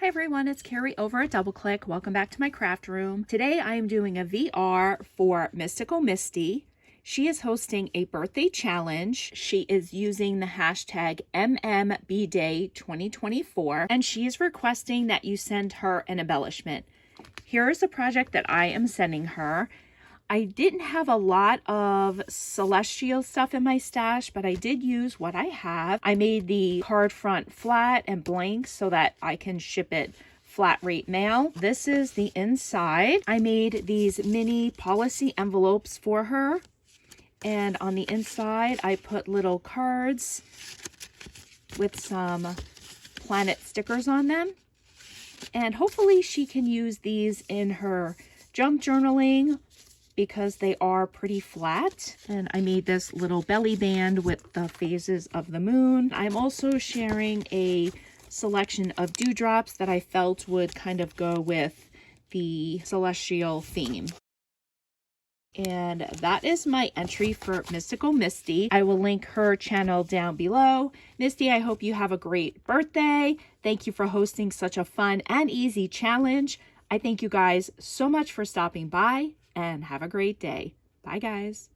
Hi everyone, it's Carrie over at DoubleClick. Welcome back to my craft room. Today I am doing a VR for Mystical Misty. She is hosting a birthday challenge. She is using the hashtag MMBDay2024 and she is requesting that you send her an embellishment. Here is the project that I am sending her. I didn't have a lot of celestial stuff in my stash, but I did use what I have. I made the card front flat and blank so that I can ship it flat rate mail. This is the inside. I made these mini policy envelopes for her. And on the inside, I put little cards with some planet stickers on them. And hopefully she can use these in her junk journaling because they are pretty flat. And I made this little belly band with the phases of the moon. I'm also sharing a selection of dewdrops that I felt would kind of go with the celestial theme. And that is my entry for Mystical Misty. I will link her channel down below. Misty, I hope you have a great birthday. Thank you for hosting such a fun and easy challenge. I thank you guys so much for stopping by and have a great day. Bye guys.